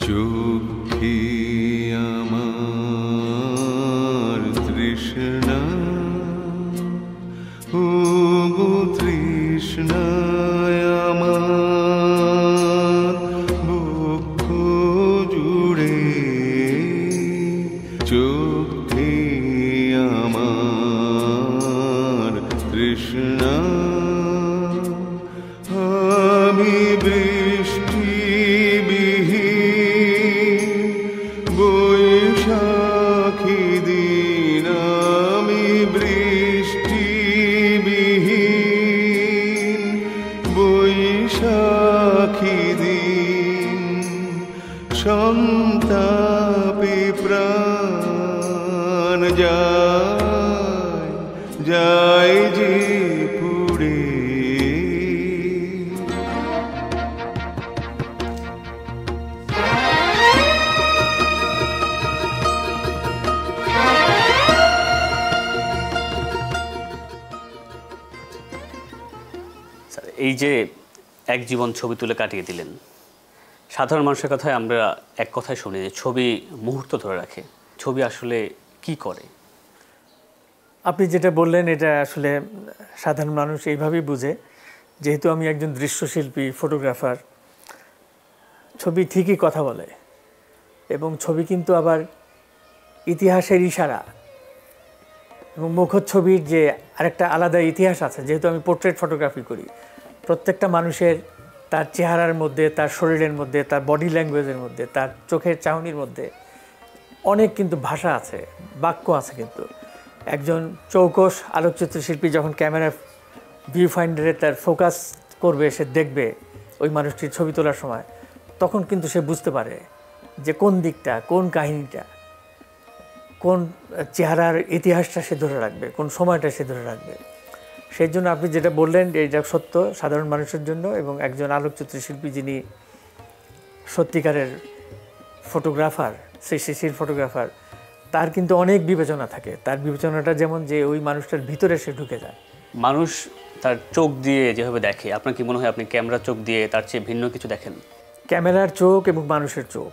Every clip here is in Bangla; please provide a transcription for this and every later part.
চোখে আমার তৃষ্ণা, ও গো তৃষ্ণায় আমার বক্ষ জুড়ে, চোখে আমার তৃষ্ণা। আমি বৃষ্টি বৈশাখী দিন, আমি বৃষ্টি বিহীন বৈশাখী দিন, সন্তাপে প্রাণ যায় যায় যে পুড়ে। এই যে এক জীবন ছবি তুলে কাটিয়ে দিলেন, সাধারণ মানুষের কথায় আমরা এক কথায় শুনি যে ছবি মুহূর্ত ধরে রাখে। ছবি আসলে কি করে? আপনি যেটা বললেন এটা আসলে সাধারণ মানুষ এইভাবেই বুঝে, যেহেতু আমি একজন দৃশ্যশিল্পী, ফটোগ্রাফার। ছবি ঠিকই কথা বলে, এবং ছবি কিন্তু আবার ইতিহাসের ইশারা, এবং মুখচ্ছবির যে আরেকটা আলাদা ইতিহাস আছে। যেহেতু আমি পোর্ট্রেট ফটোগ্রাফি করি, প্রত্যেকটা মানুষের তার চেহারার মধ্যে, তার শরীরের মধ্যে, তার বডি ল্যাঙ্গুয়েজের মধ্যে, তার চোখের চাহনির মধ্যে অনেক কিন্তু ভাষা আছে, বাক্য আছে। কিন্তু একজন চৌকস আলোকচিত্র শিল্পী যখন ক্যামেরার ভিউ ফাইন্ডারে তার ফোকাস করবে, সে দেখবে ওই মানুষটির ছবি তোলার সময়, তখন কিন্তু সে বুঝতে পারে যে কোন দিকটা, কোন কাহিনীটা, কোন চেহারার ইতিহাসটা সে ধরে রাখবে, কোন সময়টা সে ধরে রাখবে। সেই জন্য আপনি যেটা বললেন এটা সত্য সাধারণ মানুষের জন্য, এবং একজন আলোকচিত্র শিল্পী যিনি সত্যিকারের ফটোগ্রাফার, সৃষ্টিশীল ফটোগ্রাফার, তার কিন্তু অনেক বিবেচনা থাকে। তার বিবেচনাটা যেমন যে ওই মানুষটার ভিতরে সে ঢুকে যায়। মানুষ তার চোখ দিয়ে যেভাবে দেখে, আপনার কি মনে হয় আপনি ক্যামেরার চোখ দিয়ে তার চেয়ে ভিন্ন কিছু দেখেন? ক্যামেরার চোখ এবং মানুষের চোখ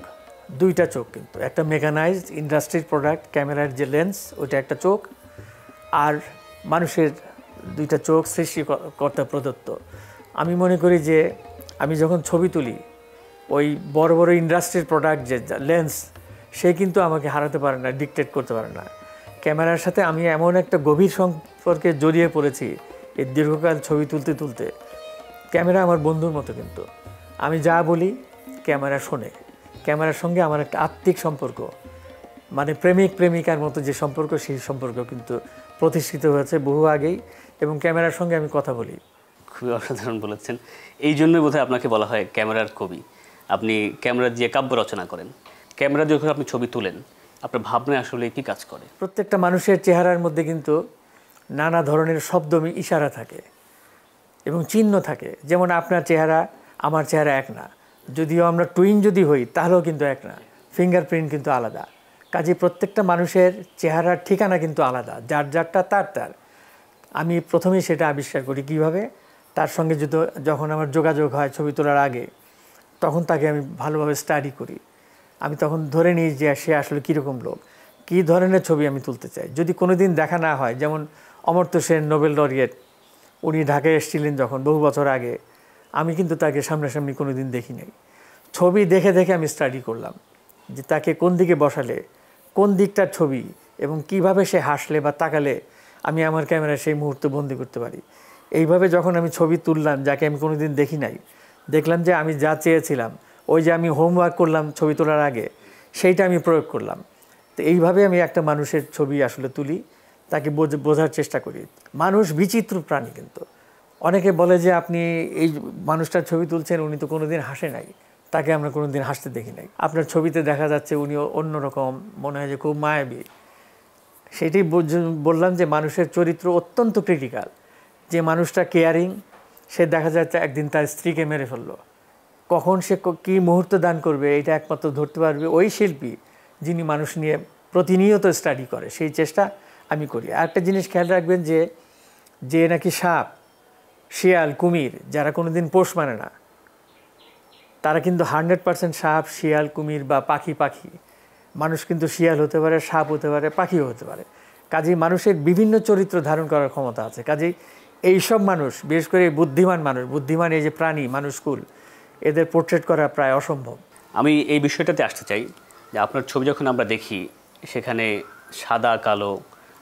দুইটা চোখ, কিন্তু একটা মেকানাইজড ইন্ডাস্ট্রির প্রোডাক্ট। ক্যামেরার যে লেন্স ওইটা একটা চোখ, আর মানুষের দুইটা চোখ সৃষ্টিকর্তা প্রদত্ত। আমি মনে করি যে আমি যখন ছবি তুলি, ওই বড় বড় ইন্ডাস্ট্রির প্রোডাক্ট যে লেন্স, সে কিন্তু আমাকে হারাতে পারে না, ডিকটেট করতে পারে না। ক্যামেরার সাথে আমি এমন একটা গভীর সম্পর্কে জড়িয়ে পড়েছি এই দীর্ঘকাল ছবি তুলতে তুলতে। ক্যামেরা আমার বন্ধুর মতো, কিন্তু আমি যা বলি ক্যামেরা শোনে। ক্যামেরার সঙ্গে আমার একটা আত্মিক সম্পর্ক, মানে প্রেমিক প্রেমিকার মতো যে সম্পর্ক, সেই সম্পর্ক কিন্তু প্রতিষ্ঠিত হয়েছে বহু আগেই, এবং ক্যামেরার সঙ্গে আমি কথা বলি। খুবই অসাধারণ বলেছেন। এই জন্যই বোধহয় আপনাকে বলা হয় ক্যামেরার কবি। আপনি ক্যামেরা দিয়ে কাব্য রচনা করেন। ক্যামেরা দিয়ে যখন আপনি ছবি তুলেন, আপনার ভাবনায় আসলে কী কাজ করে? প্রত্যেকটা মানুষের চেহারার মধ্যে কিন্তু নানা ধরনের শব্দ ইশারা থাকে এবং চিহ্ন থাকে। যেমন আপনার চেহারা আমার চেহারা এক না, যদিও আমরা টুইন যদি হই তাহলেও কিন্তু এক না, ফিঙ্গারপ্রিন্ট কিন্তু আলাদা। কাজে প্রত্যেকটা মানুষের চেহারার ঠিকানা কিন্তু আলাদা, যার যারটা তার তার। আমি প্রথমেই সেটা আবিষ্কার করি কিভাবে। তার সঙ্গে যখন আমার যোগাযোগ হয় ছবি তোলার আগে, তখন তাকে আমি ভালোভাবে স্টাডি করি। আমি তখন ধরে নিই যে সে আসলে কীরকম লোক, কী ধরনের ছবি আমি তুলতে চাই। যদি কোনো দিন দেখা না হয়, যেমন অমর্ত্য সেন নোবেল লরিয়েট, উনি ঢাকায় এসেছিলেন যখন বহু বছর আগে, আমি কিন্তু তাকে সামনাসামনি কোনো দিন দেখি নাই। ছবি দেখে দেখে আমি স্টাডি করলাম যে তাকে কোন দিকে বসালে, কোন দিকটার ছবি, এবং কিভাবে সে হাসলে বা তাকালে আমি আমার ক্যামেরায় সেই মুহূর্ত বন্দি করতে পারি। এইভাবে যখন আমি ছবি তুললাম, যাকে আমি কোনো দিন দেখি নাই, দেখলাম যে আমি যা চেয়েছিলাম, ওই যে আমি হোমওয়ার্ক করলাম ছবি তোলার আগে, সেইটা আমি প্রয়োগ করলাম। তো এইভাবে আমি একটা মানুষের ছবি আসলে তুলি, তাকে বোঝার চেষ্টা করি। মানুষ বিচিত্র প্রাণী, কিন্তু অনেকে বলে যে আপনি এই মানুষটার ছবি তুলছেন, উনি তো কোনো দিন হাসে নাই, তাকে আমরা কোনো দিন হাসতে দেখি নাই। আপনার ছবিতে দেখা যাচ্ছে উনি অন্যরকম, মনে হয় যে খুব মায়াবী। সেটাই বললাম যে মানুষের চরিত্র অত্যন্ত ক্রিটিক্যাল। যে মানুষটা কেয়ারিং, সে দেখা যাচ্ছে একদিন তার স্ত্রীকে মেরে ফেললো। কখন সে কী মুহূর্ত দান করবে, এটা একমাত্র ধরতে পারবে ওই শিল্পী যিনি মানুষ নিয়ে প্রতিনিয়ত স্টাডি করে। সেই চেষ্টা আমি করি। আরেকটা জিনিস খেয়াল রাখবেন যে নাকি সাপ, শিয়াল, কুমির, যারা কোনো দিন পোষ মানে না, তারা কিন্তু 100% সাপ, শিয়াল, কুমির বা পাখি। মানুষ কিন্তু শিয়াল হতে পারে, সাপ হতে পারে, পাখিও হতে পারে। কাজেই মানুষের বিভিন্ন চরিত্র ধারণ করার ক্ষমতা আছে। কাজেই এইসব মানুষ, বিশেষ করে বুদ্ধিমান মানুষ, বুদ্ধিমান এই যে প্রাণী মানুষকুল, এদের পোর্ট্রেট করা প্রায় অসম্ভব। আমি এই বিষয়টাতে আসতে চাই যে আপনার ছবি যখন আমরা দেখি সেখানে সাদা কালো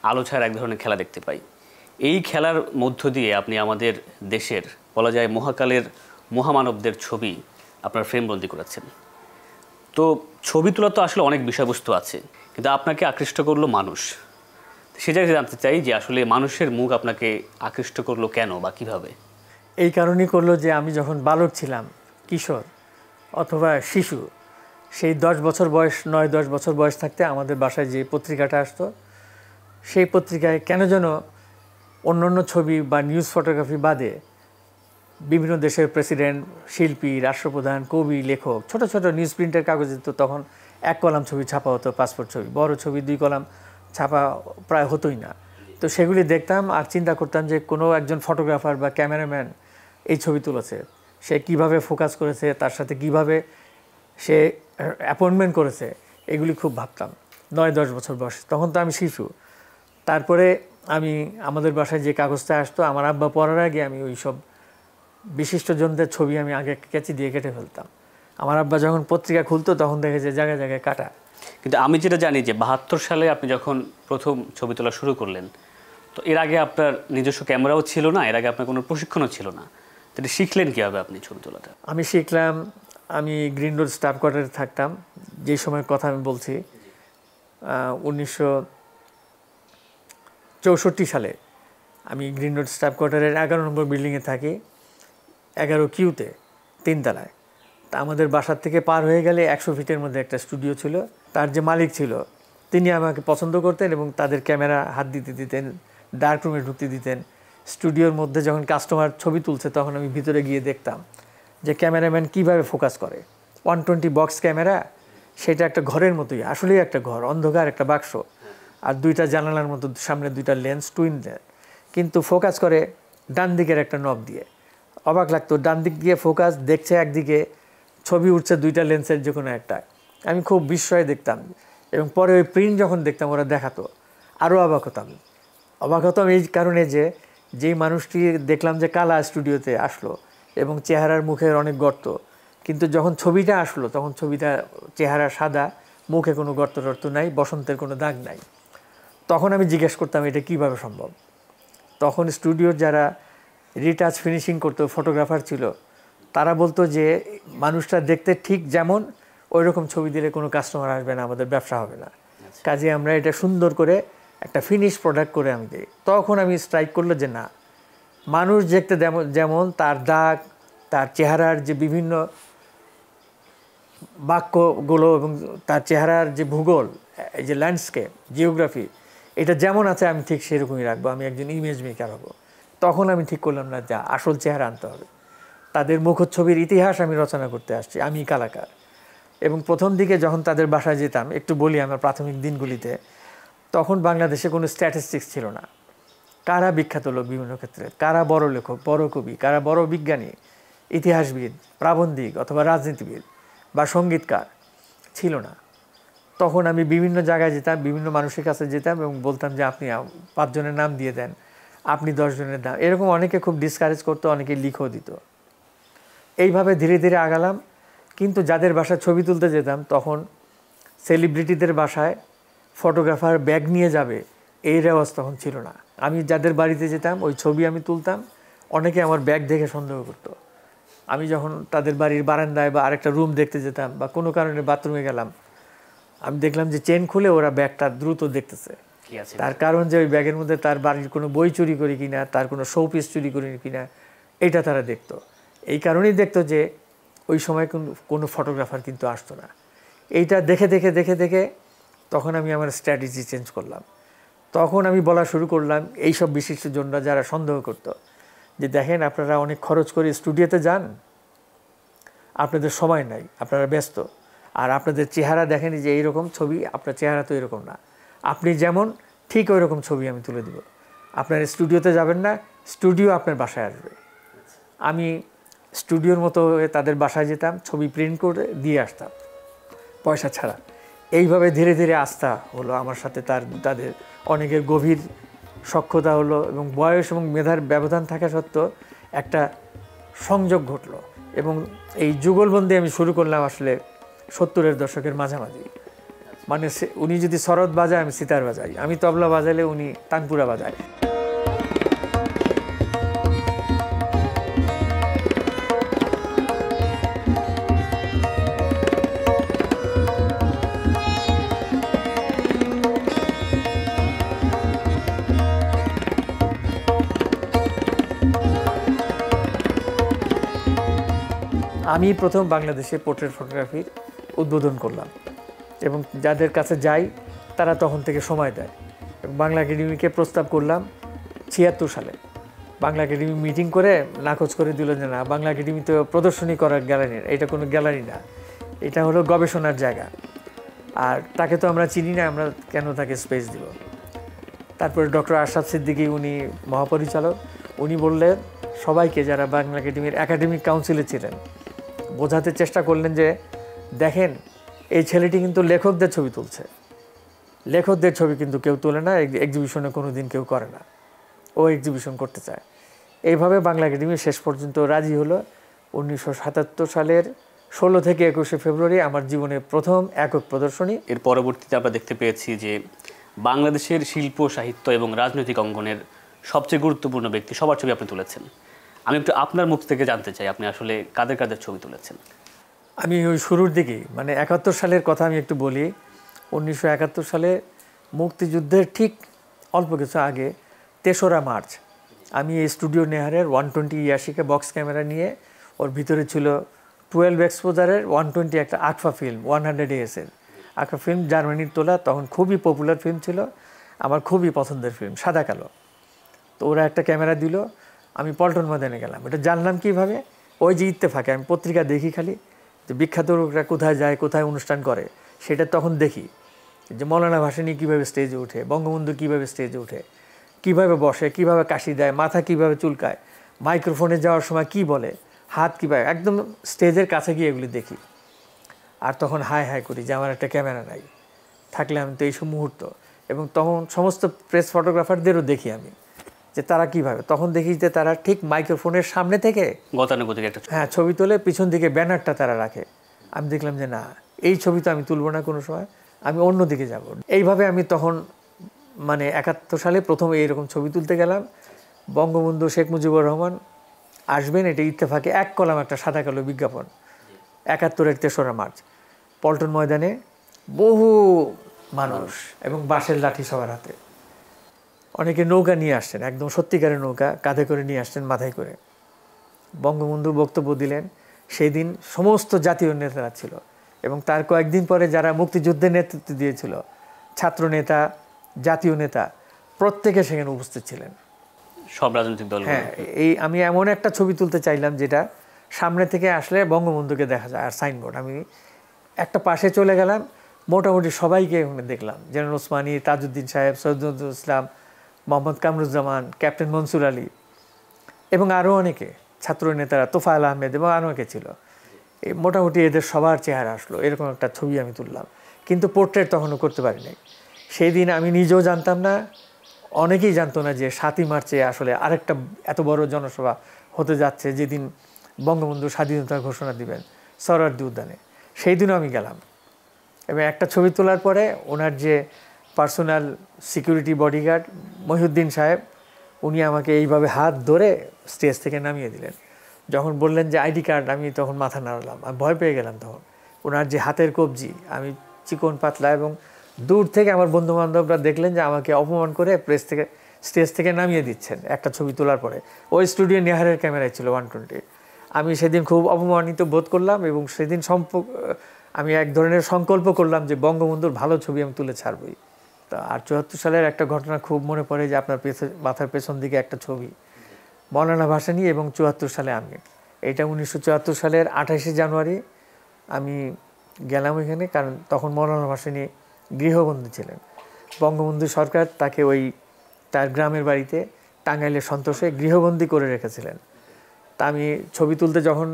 আলো ছায়ার এক ধরনের খেলা দেখতে পাই। এই খেলার মধ্য দিয়ে আপনি আমাদের দেশের বলা যায় মহাকালের মহামানবদের ছবি আপনার ফ্রেমবন্দি করেছেন। তো ছবি তোলা তো আসলে অনেক বিষয়বস্তু আছে, কিন্তু আপনাকে আকৃষ্ট করলো মানুষ। সে জায়গায় জানতে চাই যে আসলে মানুষের মুখ আপনাকে আকৃষ্ট করলো কেন বা কীভাবে? এই কারণেই করলো যে আমি যখন বালক ছিলাম, কিশোর অথবা শিশু, সেই 10 বছর বয়স, 9-10 বছর বয়স থাকতে আমাদের বাসায় যে পত্রিকাটা আসতো, সেই পত্রিকায় কেন যেন অন্য ছবি বা নিউজ ফটোগ্রাফি বাদে বিভিন্ন দেশের প্রেসিডেন্ট, শিল্পী, রাষ্ট্রপ্রধান, কবি, লেখক, ছোট ছোট নিউজ প্রিন্টের কাগজে তো তখন 1 কলাম ছবি ছাপা হতো, পাসপোর্ট ছবি। বড় ছবি 2 কলাম ছাপা প্রায় হতোই না। তো সেগুলি দেখতাম আর চিন্তা করতাম যে কোনো একজন ফটোগ্রাফার বা ক্যামেরাম্যান এই ছবি তুলেছে, সে কিভাবে ফোকাস করেছে, তার সাথে কিভাবে সে অ্যাপয়েন্টমেন্ট করেছে, এগুলি খুব ভাবতাম 9-10 বছর বয়স। তখন তো আমি শিশু। তারপরে আমি আমাদের বাসায় যে কাগজটা আসতো, আমার আব্বা পড়ার আগে আমি ওই সব বিশিষ্টজনদের ছবি আমি আগে কেচি দিয়ে কেটে ফেলতাম। আমার আব্বা যখন পত্রিকা খুলতো তখন দেখে যে জায়গায় জায়গায় কাটা। কিন্তু আমি যেটা জানি যে 72 সালে আপনি যখন প্রথম ছবি তোলা শুরু করলেন, তো এর আগে আপনার নিজস্ব ক্যামেরাও ছিল না, এর আগে আপনার কোনো প্রশিক্ষণও ছিল না। তো এটা শিখলেন কীভাবে আপনি ছবি তোলাটা? আমি শিখলাম, আমি গ্রিন রোড স্টাফ কোয়ার্টারে থাকতাম, যেই সময়ের কথা আমি বলছি 1964 সালে। আমি গ্রিন রোড স্টাফ কোয়ার্টারের 11 নম্বর বিল্ডিংয়ে থাকি, 11 কিউতে, 3 তলায়। তা আমাদের বাসার থেকে পার হয়ে গেলে 100 ফিটের মধ্যে একটা স্টুডিও ছিল। তার যে মালিক ছিল তিনি আমাকে পছন্দ করতেন এবং তাদের ক্যামেরা হাত দিতে দিতেন, ডার্ক রুমে ঢুকতে দিতেন। স্টুডিওর মধ্যে যখন কাস্টমার ছবি তুলছে তখন আমি ভিতরে গিয়ে দেখতাম যে ক্যামেরাম্যান কীভাবে ফোকাস করে। 120 বক্স ক্যামেরা, সেটা একটা ঘরের মতোই, আসলেই একটা ঘর, অন্ধকার একটা বাক্স, আর 2টা জানালার মতো সামনে 2টা লেন্স, টুইন লেন্স, কিন্তু ফোকাস করে ডান দিকের একটা নব দিয়ে। অবাক লাগতো, ডান দিক দিয়ে ফোকাস, দেখছে একদিকে, ছবি উঠছে 2টা লেন্সের যে কোনো একটা। আমি খুব বিস্ময়ে দেখতাম এবং পরে ওই প্রিন্ট যখন দেখতাম ওরা দেখাতো, আরও অবাক হতাম এই কারণে যে যেই মানুষটি দেখলাম যে কালা স্টুডিওতে আসলো এবং চেহারার মুখের অনেক গর্ত, কিন্তু যখন ছবিটা আসলো তখন ছবিটা চেহারা সাদা, মুখে কোনো গর্ত টর্ত নাই, বসন্তের কোনো দাগ নাই। তখন আমি জিজ্ঞেস করতাম এটা কিভাবে সম্ভব। তখন স্টুডিওর যারা রিটাচ ফিনিশিং করতো, ফটোগ্রাফার ছিল, তারা বলতো যে মানুষটা দেখতে ঠিক যেমন, ওই রকম ছবি দিলে কোনো কাস্টমার আসবে না, আমাদের ব্যবসা হবে না। কাজে আমরা এটা সুন্দর করে একটা ফিনিশ প্রোডাক্ট করে আমি দিই। তখন আমি স্ট্রাইক করলো যে না, মানুষ দেখতে যেমন, তার দাগ, তার চেহারার যে বিভিন্ন বাক্যগুলো এবং তার চেহারার যে ভূগোল, এই যে ল্যান্ডস্কেপ, জিওগ্রাফি, এটা যেমন আছে আমি ঠিক সেরকমই রাখবো, আমি একজন ইমেজ মেকার হবো। তখন আমি ঠিক করলাম না, যা আসল চেহারা আনতে হবে। তাদের মুখচ্ছবির ইতিহাস আমি রচনা করতে আসছি, আমি কালাকার। এবং প্রথম দিকে যখন তাদের বাসায় যেতাম, একটু বলি আমার প্রাথমিক দিনগুলিতে, তখন বাংলাদেশে কোনো স্ট্যাটিস্টিক্স ছিল না। কারা বিখ্যাত লোক বিভিন্ন ক্ষেত্রে, কারা বড় লেখক, বড় কবি, কারা বড় বিজ্ঞানী, ইতিহাসবিদ, প্রাবন্ধিক অথবা রাজনীতিবিদ বা সঙ্গীতকার ছিল না। তখন আমি বিভিন্ন জায়গায় যেতাম, বিভিন্ন মানুষের কাছে যেতাম এবং বলতাম যে আপনি 5 জনের নাম দিয়ে দেন, আপনি 10 জনের নাম। এরকম অনেকে খুব ডিসকারেজ করতো, অনেকে লিখেও দিত। এইভাবে ধীরে ধীরে আগালাম। কিন্তু যাদের বাসায় ছবি তুলতে যেতাম তখন সেলিব্রিটিদের বাসায় ফটোগ্রাফার ব্যাগ নিয়ে যাবে এই রেওয়াজ তখন ছিল না। আমি যাদের বাড়িতে যেতাম ওই ছবি আমি তুলতাম, অনেকে আমার ব্যাগ দেখে সন্দেহ করতো। আমি যখন তাদের বাড়ির বারান্দায় বা আরেকটা রুম দেখতে যেতাম বা কোনো কারণে বাথরুমে গেলাম, আমি দেখলাম যে চেন খুলে ওরা ব্যাগটা দ্রুত দেখতেছে। তার কারণ যে ওই ব্যাগের মধ্যে তার বাড়ির কোনো বই চুরি করি কিনা, তার কোনো শোপিস চুরি করি কিনা, এটা তারা দেখতো। এই কারণেই দেখতো যে ওই সময় কোনো ফটোগ্রাফার কিন্তু আসতো না। এইটা দেখে দেখে দেখে দেখে তখন আমি আমার স্ট্র্যাটেজি চেঞ্জ করলাম। তখন আমি বলা শুরু করলাম এইসব বিশিষ্টজনরা যারা সন্দেহ করতো যে দেখেন আপনারা অনেক খরচ করে স্টুডিওতে যান, আপনাদের সময় নাই, আপনারা ব্যস্ত, আর আপনাদের চেহারা দেখেন যে এইরকম ছবি, আপনার চেহারা তো এরকম না, আপনি যেমন ঠিক ওই রকম ছবি আমি তুলে দেব। আপনার স্টুডিওতে যাবেন না, স্টুডিও আপনার বাসায় আসবে। আমি স্টুডিওর মতো হয়ে তাদের বাসায় যেতাম, ছবি প্রিন্ট করে দিয়ে আসতাম পয়সা ছাড়া। এইভাবে ধীরে ধীরে আস্থা হলো আমার সাথে, তাদের অনেকের গভীর সখ্যতা হলো এবং বয়স এবং মেধার ব্যবধান থাকা সত্ত্বেও একটা সংযোগ ঘটলো। এবং এই যুগলবন্দি আমি শুরু করলাম আসলে 70-এর দশকের মাঝামাঝি। মানে উনি যদি সরোদ বাজায় আমি সিতার বাজাই, আমি তবলা বাজালে উনি তানপুরা বাজায়। আমি প্রথম বাংলাদেশে পোর্ট্রেট ফটোগ্রাফির উদ্বোধন করলাম এবং যাদের কাছে যাই তারা তখন থেকে সময় দেয়। এবং বাংলা একাডেমিকে প্রস্তাব করলাম 76 সালে। বাংলা একাডেমি মিটিং করে নাকচ করে দিল যে না, বাংলা একাডেমি তো প্রদর্শনী করার গ্যালারি, এটা কোনো গ্যালারি না, এটা হলো গবেষণার জায়গা, আর তাকে তো আমরা চিনি না, আমরা কেন তাকে স্পেস দিব। তারপরে ডক্টর আশরাফ সিদ্দিকী, উনি মহাপরিচালক, উনি বললেন সবাইকে যারা বাংলা একাডেমির একাডেমিক কাউন্সিলে ছিলেন বোঝাতে চেষ্টা করলেন যে দেখেন এই ছেলেটি কিন্তু লেখকদের ছবি তুলছে, লেখকদের ছবি কিন্তু কেউ তোলে না, এক্সিবিশনে কোনো দিন কেউ করে না, ও এক্সিবিশন করতে চায়। এইভাবে বাংলা একাডেমি শেষ পর্যন্ত রাজি হলো। 1977 সালের 16 থেকে 21 ফেব্রুয়ারি আমার জীবনের প্রথম একক প্রদর্শনী। এর পরবর্তীতে আমরা দেখতে পেয়েছি যে বাংলাদেশের শিল্প, সাহিত্য এবং রাজনৈতিক অঙ্গনের সবচেয়ে গুরুত্বপূর্ণ ব্যক্তি সবার ছবি আপনি তুলেছেন। আমি একটু আপনার মুখ থেকে জানতে চাই আপনি আসলে কাদের কাদের ছবি তুলেছেন? আমি ওই শুরুর দিকেই, মানে 71 সালের কথা আমি একটু বলি। 1971 সালে মুক্তিযুদ্ধের ঠিক অল্প কিছু আগে 3রা মার্চ আমি এই স্টুডিও নেহারের 120 ইয়াশিকে বক্স ক্যামেরা নিয়ে, ওর ভিতরে ছিল 12 এক্সপোজারের 120 একটা আকফা ফিল্ম, 100 AS-এর আকফা ফিল্ম, জার্মানির তোলা, তখন খুবই পপুলার ফিল্ম ছিল, আমার খুবই পছন্দের ফিল্ম, সাদা কালো। তো ওরা একটা ক্যামেরা দিল, আমি পল্টন ময়দানে গেলাম। এটা জানলাম কীভাবে, ওই যে ইত্তেফাকে আমি পত্রিকা দেখি খালি যে বিখ্যাত লোকরা কোথায় যায়, কোথায় অনুষ্ঠান করে, সেটা তখন দেখি যে মৌলানা ভাসানী কীভাবে স্টেজে ওঠে, বঙ্গবন্ধু কীভাবে স্টেজে ওঠে, কীভাবে বসে, কীভাবে কাশি দেয়, মাথা কীভাবে চুলকায়, মাইক্রোফোনে যাওয়ার সময় কি বলে, হাত কীভাবে, একদম স্টেজের কাছে গিয়ে এগুলি দেখি। আর তখন হাই হাই করি যে আমার একটা ক্যামেরা নাই, থাকলে আমি তো এইসব মুহূর্ত। এবং তখন সমস্ত প্রেস ফটোগ্রাফারদেরও দেখি আমি যে তারা কীভাবে, তখন দেখি যে তারা ঠিক মাইক্রোফোনের সামনে থেকে গতানুগতিক একটা ছবি তোলে, পিছন দিকে ব্যানারটা তারা রাখে। আমি দেখলাম যে না, এই ছবি তো আমি তুলব না কোনো সময়, আমি অন্য দিকে যাব। এইভাবে আমি তখন মানে 71 সালে প্রথম এইরকম ছবি তুলতে গেলাম। বঙ্গবন্ধু শেখ মুজিবুর রহমান আসবেন, এটা ইত্তেফাকে এক কলাম একটা সাদা কালো বিজ্ঞাপন, 71-এর 3রা মার্চ পল্টন ময়দানে, বহু মানুষ এবং বাঁশের লাঠি সবার হাতে। অনেকে নৌকা নিয়ে আসছেন, একদম সত্যিকারের নৌকা কাঁধে করে নিয়ে আসছেন, মাথায় করে। বঙ্গবন্ধু বক্তব্য দিলেন। সেই দিন সমস্ত জাতীয় নেতারা ছিল এবং তার কয়েকদিন পরে যারা মুক্তিযুদ্ধের নেতৃত্ব দিয়েছিল, ছাত্র নেতা, জাতীয় নেতা, প্রত্যেকে সেখানে উপস্থিত ছিলেন, সব রাজনৈতিক দল। হ্যাঁ, এই আমি এমন একটা ছবি তুলতে চাইলাম যেটা সামনে থেকে আসলে বঙ্গবন্ধুকে দেখা যায়, আর সাইনবোর্ড। আমি একটা পাশে চলে গেলাম, মোটামুটি সবাইকে ওখানে দেখলাম, জেনারেল ওসমানী, তাজউদ্দিন সাহেব, সৈয়দুল ইসলাম, মোহাম্মদ কামরুজ্জামান, ক্যাপ্টেন মনসুর আলী এবং আরও অনেকে, ছাত্র নেতারা, তোফায়েল আহমেদ এবং আরও অনেকে ছিল। এই মোটামুটি এদের সবার চেহারা আসলো, এরকম একটা ছবি আমি তুললাম। কিন্তু পোর্ট্রেট তখনও করতে পারিনি। সেই দিন আমি নিজেও জানতাম না, অনেকেই জানতো না যে 7ই মার্চে আসলে আরেকটা এত বড় জনসভা হতে যাচ্ছে, যেদিন বঙ্গবন্ধু স্বাধীনতার ঘোষণা দিবেন সোহরাওয়ার্দী উদ্যানে। সেই দিনও আমি গেলাম এবং একটা ছবি তোলার পরে ওনার যে পার্সোনাল সিকিউরিটি বডিগার্ড মহিউদ্দিন সাহেব, উনি আমাকে এইভাবে হাত ধরে স্টেজ থেকে নামিয়ে দিলেন। যখন বললেন যে আইডি কার্ড, আমি তখন মাথা নাড়ালাম, আমি ভয় পেয়ে গেলাম। তখন ওনার যে হাতের কবজি, আমি চিকন পাতলা, এবং দূর থেকে আমার বন্ধুবান্ধবরা দেখলেন যে আমাকে অপমান করে স্টেজ থেকে নামিয়ে দিচ্ছেন একটা ছবি তোলার পরে। ওই স্টুডিও নেহারের ক্যামেরায় ছিল 120। আমি সেদিন খুব অপমানিত বোধ করলাম এবং সেদিন আমি এক ধরনের সংকল্প করলাম যে বঙ্গবন্ধুর ভালো ছবি আমি তুলে ছাড়বই। তা আর 74 সালের একটা ঘটনা খুব মনে পড়ে যে আপনার মাথার পেছন দিকে একটা ছবি, মৌলানা ভাসানী এবং 74 সালে আমি। এটা 1974 সালের 28শে জানুয়ারি আমি গেলাম ওইখানে, কারণ তখন মৌলানা ভাসানী গৃহবন্দী ছিলেন। বঙ্গবন্ধু সরকার তাকে ওই তার গ্রামের বাড়িতে টাঙ্গাইলের সন্তোষে গৃহবন্দী করে রেখেছিলেন। তা আমি ছবি তুলতে যখন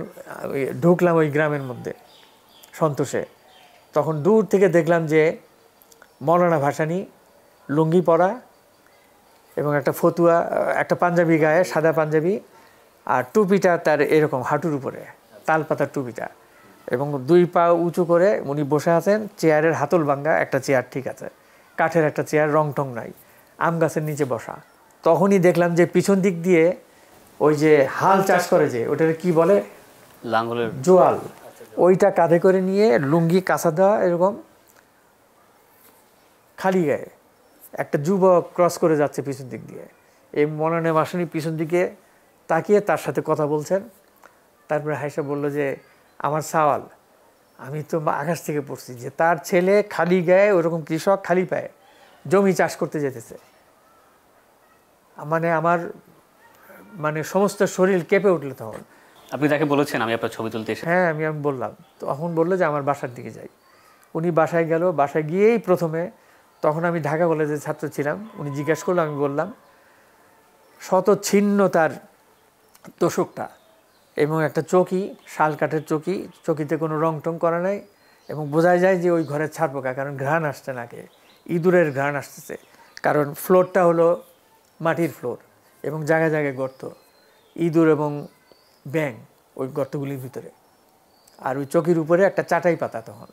ঢুকলাম ওই গ্রামের মধ্যে সন্তোষে, তখন দূর থেকে দেখলাম যে মৌলানা ভাসানী লুঙ্গি পরা এবং একটা ফতুয়া, একটা পাঞ্জাবি গায়ে, সাদা পাঞ্জাবি, আর টুপিটা তার এরকম হাঁটুর উপরে, তালপাতার টুপিটা, এবং 2 পা উঁচু করে উনি বসে আছেন। চেয়ারের হাতল ভাঙ্গা একটা চেয়ার, ঠিক আছে, কাঠের একটা চেয়ার, রং টং নাই, আম গাছের নিচে বসা। তখনই দেখলাম যে পিছন দিক দিয়ে ওই যে হাল চাষ করে, যে ওটাকে কি বলে, লাঙ্গলের জোয়াল, ওইটা কাঁধে করে নিয়ে লুঙ্গি কাঁচা দেওয়া এরকম খালি গায়ে একটা যুবক ক্রস করে যাচ্ছে পিছন দিক দিয়ে। এই মৌলানা ভাসানী পিছন দিকে তাকিয়ে তার সাথে কথা বলছেন। তারপরে হাইসা বলল যে আমার সওয়াল, আমি তো আকাশ থেকে পড়ছি যে তার ছেলে খালি গায়ে, ওরকম কৃষক খালি পায়ে জমি চাষ করতে যেতেছে। মানে আমার মানে সমস্ত শরীর কেঁপে উঠলো তখন। আপনি তাকে বলেছেন আমি আপনার ছবি তুলতে এসে? হ্যাঁ, আমি বললাম। তখন বললো যে আমার বাসার দিকে যাই। উনি বাসায় গেল। বাসায় গিয়েই প্রথমে, তখন আমি ঢাকা কলেজের ছাত্র ছিলাম, উনি জিজ্ঞাসা করলো, আমি বললাম শত ছিন্ন তার তোষকটা, এবং একটা চৌকি, শাল কাঠের চৌকি, চৌকিতে কোনো রং টং করা নাই, এবং বোঝা যায় যে ওই ঘরের ছাড় পোকা, কারণ ঘ্রাণ আসছে নাকে, ইঁদুরের ঘ্রাণ আসতেছে, কারণ ফ্লোরটা হলো মাটির ফ্লোর এবং জায়গায় জায়গায় গর্ত, ইঁদুর এবং ব্যাঙ ওই গর্তগুলির ভিতরে। আর ওই চৌকির উপরে একটা চাটাই পাতা তখন,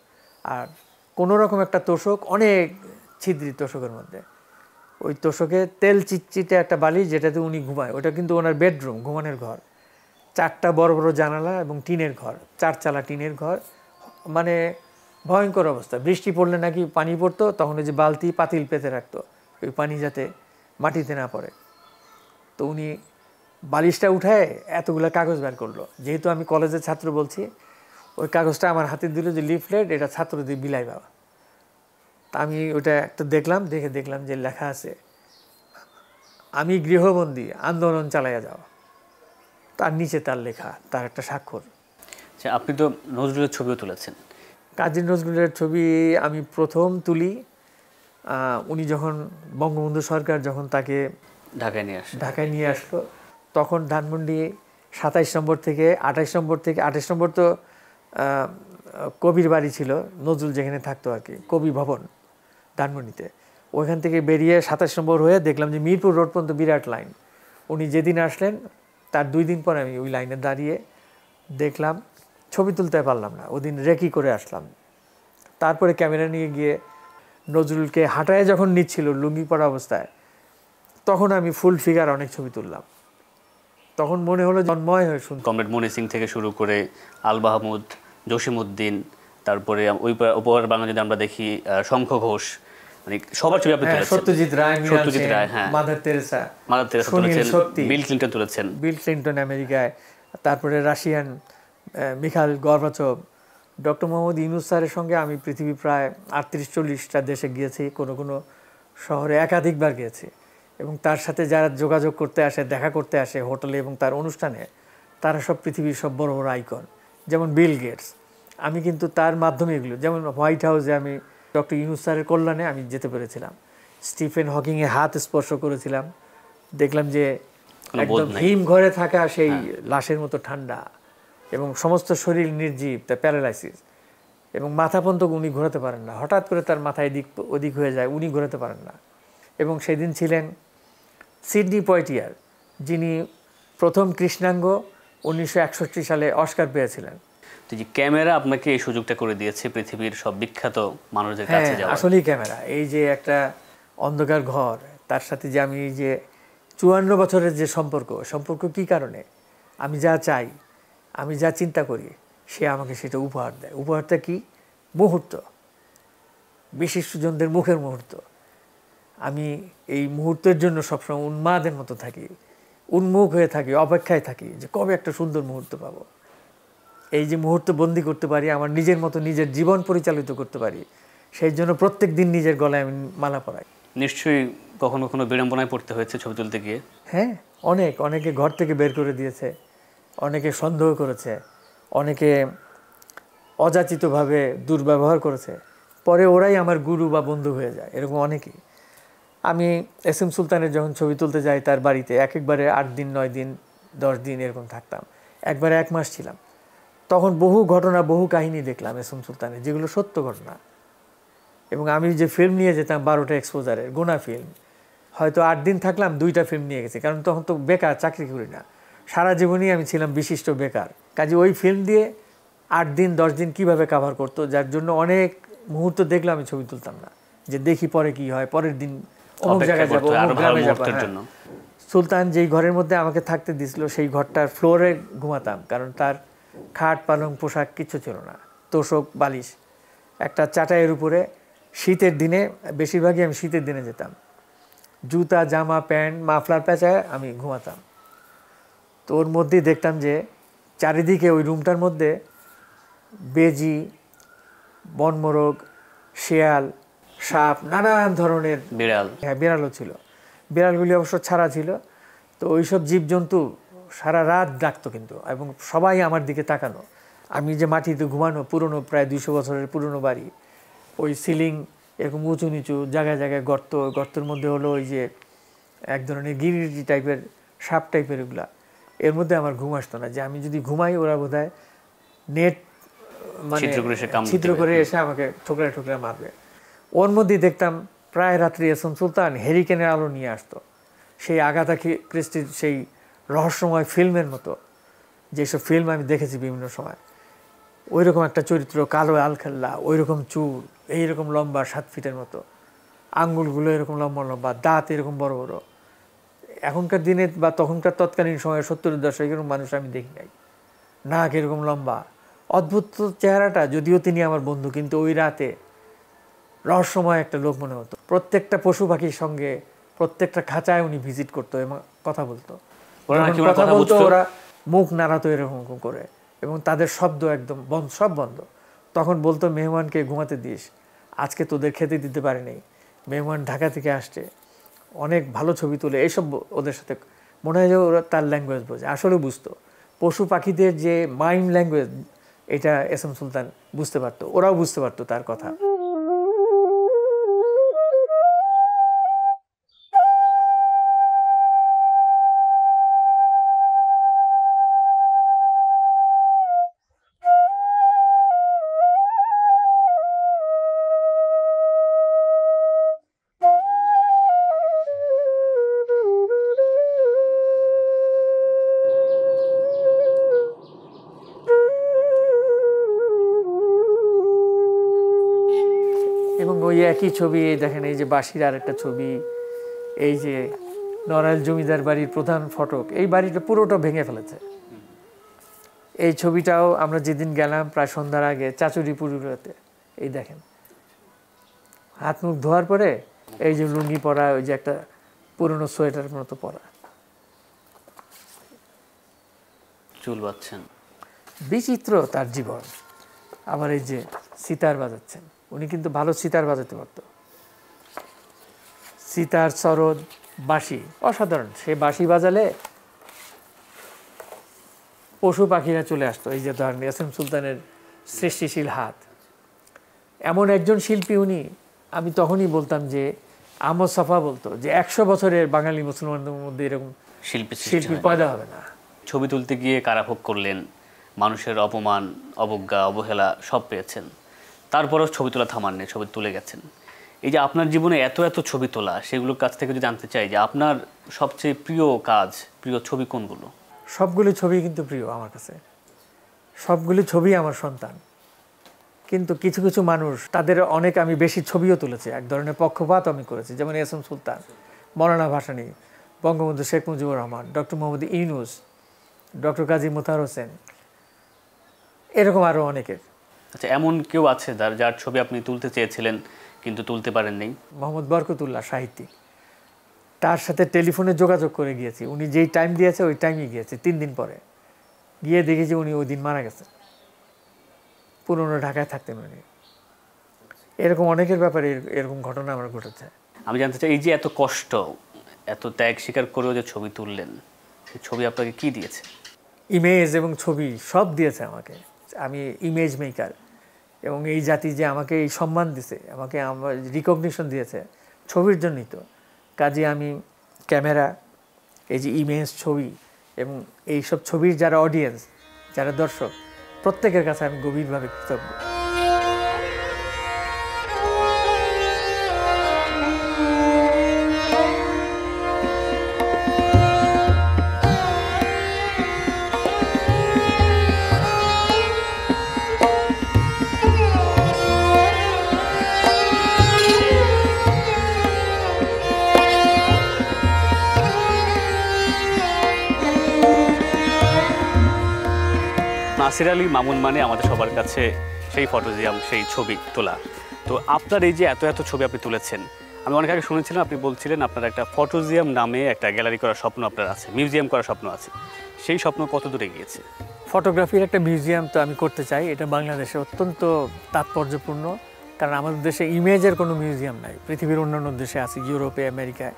আর কোনো রকম একটা তোষক, অনেক ছিদ্রি তোষকের মধ্যে। ওই তোষকে তেল চিটচিটে একটা বালিশ, যেটাতে উনি ঘুমায়, ওটা কিন্তু ওনার বেডরুম, ঘুমানোর ঘর। 4টা বড় বড় জানালা এবং টিনের ঘর, 4 চালা টিনের ঘর, মানে ভয়ঙ্কর অবস্থা। বৃষ্টি পড়লে নাকি পানি পড়তো, তখন ওই যে বালতি পাতিল পেতে রাখতো ওই পানি যাতে মাটিতে না পড়ে। তো উনি বালিশটা উঠায় এতগুলো কাগজ বের করলো। যেহেতু আমি কলেজের ছাত্র বলছি, ওই কাগজটা আমার হাতে দিল যে লিফলেট, এটা ছাত্রদের বিলাই বাবা। তা আমি ওটা একটা দেখলাম, দেখলাম যে লেখা আছে, আমি গৃহবন্দী, আন্দোলন চালাইয়া যাও। তার নিচে তার লেখা, তার একটা স্বাক্ষর। আচ্ছা, আপনি তো নজরুলের ছবিও তুলেছেন। কাজী নজরুলের ছবি আমি প্রথম তুলি উনি যখন, বঙ্গবন্ধু সরকার যখন তাকে ঢাকায় নিয়ে আসলো, তখন ধানমন্ডি 27 নম্বর থেকে 28 নম্বর থেকে 28 নম্বর তো কবির বাড়ি ছিল, নজরুল যেখানে থাকতো আর কি, কবি ভবন ধানমন্ডিতে। ওইখান থেকে বেরিয়ে 27 নম্বর হয়ে দেখলাম যে মিরপুর রোড পর্যন্ত বিরাট লাইন। উনি যেদিন আসলেন তার 2 দিন পর আমি ওই লাইনে দাঁড়িয়ে দেখলাম, ছবি তুলতে পারলাম না, ওদিন রেকি করে আসলাম। তারপরে ক্যামেরা নিয়ে গিয়ে নজরুলকে হাঁটায় যখন নিচ্ছিল লুঙ্গি পরা অবস্থায়, তখন আমি ফুল ফিগার অনেক ছবি তুললাম। তখন মনে হলো জন্ময় হয়ে শুনতাম। কমরেড মনি সিং থেকে শুরু করে আল মাহমুদ, জসিমউদ্দিন, তারপরে ওই উপহার বাংলা যদি আমরা দেখি শঙ্খ ঘোষ, মানে সবার ছবি আপনি তুলেছেন। সত্যজিৎ রায়, হ্যাঁ, মাদার তেরেসা তুলেছেন, বিল ক্লিন্টন আমেরিকায়, তারপরে Russian Mikhail Gorbachev, doctor Mohammad Yunus স্যারের সঙ্গে আমি পৃথিবী প্রায় 38-40টা দেশে গিয়েছি, কোনো কোনো শহরে একাধিকবার গিয়েছি। এবং তার সাথে যারা যোগাযোগ করতে আসে, দেখা করতে আসে হোটেলে এবং তার অনুষ্ঠানে, তারা সব পৃথিবীর সব বড় বড় আইকন। যেমন বিল গেটস, আমি কিন্তু তার মাধ্যমে এগুলো, যেমন হোয়াইট হাউসে আমি ডক্টর ইউনূস স্যারের কল্যাণে আমি যেতে পেরেছিলাম। স্টিফেন হকিংয়ে হাত স্পর্শ করেছিলাম, দেখলাম যে একদম হিম ঘরে থাকা সেই লাশের মতো ঠান্ডা, এবং সমস্ত শরীর নির্জীব, তা প্যারালাইসিস, এবং মাথা পর্যন্ত উনি ঘোরাতে পারেন না, হঠাৎ করে তার মাথায় এদিক ওদিক হয়ে যায়, উনি ঘোরাতে পারেন না। এবং সেদিন ছিলেন সিডনি পয়েটিয়ার, যিনি প্রথম কৃষ্ণাঙ্গ 1961 সালে অস্কার পেয়েছিলেন। তো যে ক্যামেরা আপনাকে এই সুযোগটা করে দিয়েছে পৃথিবীর সব বিখ্যাত মানুষদের কাছে যাওয়ার। আসলেই ক্যামেরা, এই যে একটা অন্ধকার ঘর, তার সাথে যে আমি যে 54 বছরের যে সম্পর্ক কি কারণে, আমি যা চাই, আমি যা চিন্তা করি, সে আমাকে সেটা উপহার দেয়। উপহারটা কি? মুহূর্ত, বিশিষ্টজনদের মুখের মুহূর্ত। আমি এই মুহূর্তের জন্য সবসময় উন্মাদের মতো থাকি, উন্মুখ হয়ে থাকি, অপেক্ষায় থাকি যে কবে একটা সুন্দর মুহূর্ত পাবো। এই যে মুহূর্ত বন্দি করতে পারি, আমার নিজের মতো নিজের জীবন পরিচালিত করতে পারি, সেই জন্য প্রত্যেক দিন নিজের গলায় আমি মালা পরাই। নিশ্চয়ই কখনো কখনো বিড়ম্বনায় পড়তে হয়েছে ছবি তুলতে গিয়ে? হ্যাঁ, অনেকে ঘর থেকে বের করে দিয়েছে, অনেকে সন্দেহ করেছে, অনেকে অযাচিতভাবে দুর্ব্যবহার করেছে, পরে ওরাই আমার গুরু বা বন্ধু হয়ে যায়, এরকম অনেকেই। আমি এস এম সুলতানের যখন ছবি তুলতে যাই তার বাড়িতে, একবারে 8 দিন, 9 দিন, 10 দিন এরকম থাকতাম। একবার 1 মাস ছিলাম। তখন বহু ঘটনা, বহু কাহিনী দেখলাম এস এম সুলতানের, যেগুলো সত্য ঘটনা। এবং আমি যে ফিল্ম নিয়ে যেতাম 12টা এক্সপোজারের গোনা ফিল্ম, হয়তো 8 দিন থাকলাম 2টা ফিল্ম নিয়ে গেছি, কারণ তখন তো বেকার, চাকরি করি না, সারা জীবনই আমি ছিলাম বিশিষ্ট বেকার। কাজে ওই ফিল্ম দিয়ে 8 দিন 10 দিন কীভাবে কাভার করতো, যার জন্য অনেক মুহূর্ত দেখলে আমি ছবি তুলতাম না, যে দেখি পরে কি হয়, পরের দিন অমুক জায়গায় যাবো, অমুক গ্রামে যাবো। সুলতান যেই ঘরের মধ্যে আমাকে থাকতে দিছিল সেই ঘরটার ফ্লোরে ঘুমাতাম, কারণ তার খাট পালং পোশাক কিচ্ছু ছিল না, তোষক বালিশ, একটা চাটাইয়ের উপরে। শীতের দিনে, বেশিরভাগই আমি শীতের দিনে যেতাম, জুতা জামা প্যান্ট মাফলার পেঁচায় আমি ঘুমাতাম। তো ওর মধ্যেই দেখতাম যে চারিদিকে ওই রুমটার মধ্যে বেজি, বনমোরগ, শেয়াল, সাপ, নানান ধরনের বিড়াল, হ্যাঁ বিড়ালও ছিল। বিড়ালগুলি অবশ্য ছাড়া ছিল। তো ওইসব জীবজন্তু সারা রাত ডাকতো কিন্তু, এবং সবাই আমার দিকে তাকানো। আমি যে মাটিতে ঘুমানো, পুরনো প্রায় 200 বছরের পুরনো বাড়ি, ওই সিলিং এরকম উঁচু নিচু, জায়গায় জায়গায় গর্ত, গর্তের মধ্যে হলো ওই যে এক ধরনের গিরিটি টাইপের সাপ টাইপের, এগুলা। এর মধ্যে আমার ঘুম আসতো না, যে আমি যদি ঘুমাই ওরা বোধহয় নেট মানে ছিদ্র করে এসে আমাকে ঠোকরা ঠোকরা মারবে। ওর মধ্যেই দেখতাম প্রায় রাত্রি এস এম সুলতান হেরিকেনের আলো নিয়ে আসতো, সেই আগাথা ক্রিস্টির সেই রহস্যময় ফিল্মের মতো, যেসব ফিল্ম আমি দেখেছি বিভিন্ন সময়। ওই রকম একটা চরিত্র, কালো আলখাল্লা, ওই রকম চুল, এইরকম লম্বা 7 ফিটের মতো, আঙ্গুলগুলো এরকম লম্বা লম্বা, দাঁত এরকম বড় বড়। এখনকার দিনে বা তখনকার তৎকালীন সময়ে 70-এর দশকে এরকম মানুষ আমি দেখি নাই। নাক এরকম লম্বা, অদ্ভুত চেহারাটা। যদিও তিনি আমার বন্ধু, কিন্তু ওই রাতে রহস্যময় একটা লোক মনে হতো। প্রত্যেকটা পশু পাখির সঙ্গে, প্রত্যেকটা খাঁচায় উনি ভিজিট করতো এবং কথা বলতো। কথা বলতো, ওরা মুখ নাড়াতো এরকম করে, এবং তাদের শব্দ একদম বন্ধ, সব বন্ধ। তখন বলতো, মেহমানকে ঘুমাতে দিস, আজকে তোদের খেতে দিতে পারি নাই, মেহমান ঢাকা থেকে আসছে, অনেক ভালো ছবি তোলে, এইসব ওদের সাথে মনে হয় যে ওরা তার ল্যাঙ্গুয়েজ বোঝে। আসলে বুঝতো পশু পাখিদের যে মাইম ল্যাঙ্গুয়েজ, এটা এস এম সুলতান বুঝতে পারতো, ওরাও বুঝতে পারতো তার কথা। এবং ওই একই ছবি দেখেন, এই যে বাঁশির আরেকটা ছবি, এই যে নড়াইল জমিদার বাড়ির প্রধান ফটক, এই বাড়িটা পুরোটা ভেঙে ফেলেছে। এই ছবিটাও আমরা যেদিন গেলাম প্রায় সন্ধ্যার আগে চাচুরিপুরতে, এই দেখেন হাত মুখ ধোয়ার পরে এই যে লুঙ্গি পরা, ওই যে একটা পুরনো সোয়েটার মতো পরা, চুল বাঁধছেন, বিচিত্র তার জীবন। আবার এই যে সিতার বাজাচ্ছেন, উনি কিন্তু ভালো সিতার বাজাতে পারত, সিতার, সরোদ, বাঁশি, অসাধারণ। সে বাঁশি বাজালে পশু পাখিরা চলে আসতো। এই যে ধরেন এস এম সুলতানের সৃষ্টিশীল হাত, এমন একজন শিল্পী উনি। আমি তখনই বলতাম যে, আহমদ সাফা বলতো যে 100 বছরের বাঙালি মুসলমানদের মধ্যে এরকম শিল্পী পয়দা হবে না। ছবি তুলতে গিয়ে কারাভোগ করলেন, মানুষের অপমান, অবজ্ঞা, অবহেলা সব পেয়েছেন, তারপরেও ছবি তোলা থামাননি, ছবি তুলে গেছেন। এই যে আপনার জীবনে এত এত ছবি তোলা, সেগুলোর কাছ থেকে যদি জানতে চাই যে আপনার সবচেয়ে প্রিয় কাজ, প্রিয় ছবি কোনগুলো? সবগুলি ছবি কিন্তু প্রিয় আমার কাছে, সবগুলি ছবি আমার সন্তান। কিন্তু কিছু কিছু মানুষ, তাদের অনেক আমি বেশি ছবিও তুলেছি, এক ধরনের পক্ষপাত আমি করেছি। যেমন এস এম সুলতান, মৌলানা ভাসানী, বঙ্গবন্ধু শেখ মুজিবুর রহমান, ডক্টর মোহাম্মদ ইউনূস, ডক্টর কাজী মোতাহার হোসেন, এরকম আরও অনেকের। আচ্ছা, এমন কেউ আছে যার ছবি আপনি তুলতে চেয়েছিলেন কিন্তু তুলতে পারেননি? মোহাম্মদ বরকতুল্লাহ, সাহিত্যিক, তার সাথে টেলিফোনে যোগাযোগ করে গিয়েছি। উনি যেই টাইম দিয়েছে ওই টাইমই গিয়েছে। 3 দিন পরে গিয়ে দেখেছি উনি ওই দিন মারা গেছেন। পুরনো ঢাকায় থাকতেন উনি। এরকম অনেকের ব্যাপারে এরকম ঘটনা আমার ঘটেছে। আমি জানতে চাই, এই যে এত কষ্ট, এত ত্যাগ স্বীকার করেও যে ছবি তুললেন, সেই ছবি আপনাকে কি দিয়েছে? ইমেজ এবং ছবি সব দিয়েছে আমাকে। আমি ইমেজ মেকার, এবং এই জাতি যে আমাকে এই সম্মান দিয়েছে, আমাকে আমার রিকগনিশন দিয়েছে ছবির জন্যই তো। কাজে আমি ক্যামেরা, এই যে ইমেজ ছবি, এবং এইসব ছবির যারা অডিয়েন্স, যারা দর্শক, প্রত্যেকের কাছে আমি গভীরভাবে কৃতজ্ঞ। নাসির আলী মামুন মানে আমাদের সবার কাছে সেই ফটোজিয়াম, সেই ছবি তোলা। তো আপনার এই যে এত এত ছবি আপনি তুলেছেন, আমি অনেক আগে শুনেছিলাম আপনি বলছিলেন আপনার একটা ফটোজিয়াম নামে একটা গ্যালারি করার স্বপ্ন আপনার আছে, মিউজিয়াম করার স্বপ্ন আছে। সেই স্বপ্ন কত দূরে গিয়েছে? ফটোগ্রাফির একটা মিউজিয়াম তো আমি করতে চাই, এটা বাংলাদেশে অত্যন্ত তাৎপর্যপূর্ণ, কারণ আমাদের দেশে ইমেজের কোনো মিউজিয়াম নাই। পৃথিবীর অন্যান্য দেশে আছে, ইউরোপে, আমেরিকায়।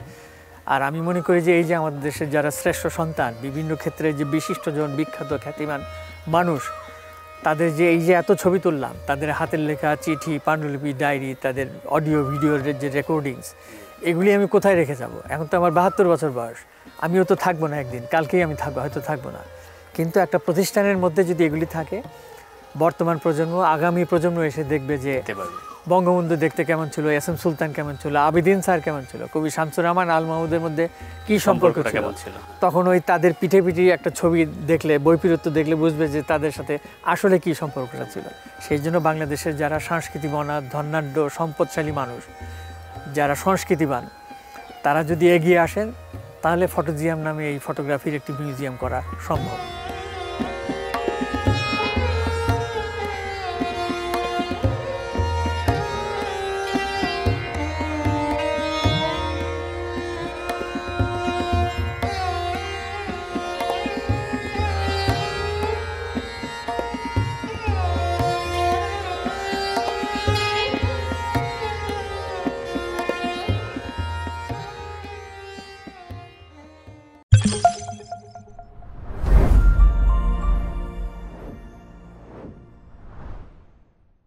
আর আমি মনে করি যে এই যে আমাদের দেশের যারা শ্রেষ্ঠ সন্তান, বিভিন্ন ক্ষেত্রে যে বিশিষ্টজন, বিখ্যাত খ্যাতিমান মানুষ, তাদের যে এই যে এত ছবি তুললাম, তাদের হাতের লেখা চিঠি, পাণ্ডুলিপি, ডায়েরি, তাদের অডিও ভিডিওর যে রেকর্ডিংস, এগুলি আমি কোথায় রেখে যাব? এখন তো আমার 72 বছর বয়স, আমিও তো থাকবো না, একদিন কালকেই আমি থাকবো, হয়তো থাকবো না। কিন্তু একটা প্রতিষ্ঠানের মধ্যে যদি এগুলি থাকে, বর্তমান প্রজন্ম, আগামী প্রজন্ম এসে দেখবে যে বঙ্গবন্ধু দেখতে কেমন ছিল, এস এম সুলতান কেমন ছিল, আবিদিন স্যার কেমন ছিল, কবি শামসুর রহমান আল মাহমুদের মধ্যে কী সম্পর্ক ছিল। তখন ওই তাদের পিঠে পিঠে একটা ছবি দেখলে, বইপিরত্ব দেখলে বুঝবে যে তাদের সাথে আসলে কী সম্পর্কটা ছিল। সেই জন্য বাংলাদেশের যারা সংস্কৃতিবান, ধনাঢ্য, সম্পদশালী মানুষ, যারা সংস্কৃতিবান, তারা যদি এগিয়ে আসেন, তাহলে ফটোজিয়াম নামে এই ফটোগ্রাফির একটি মিউজিয়াম করা সম্ভব।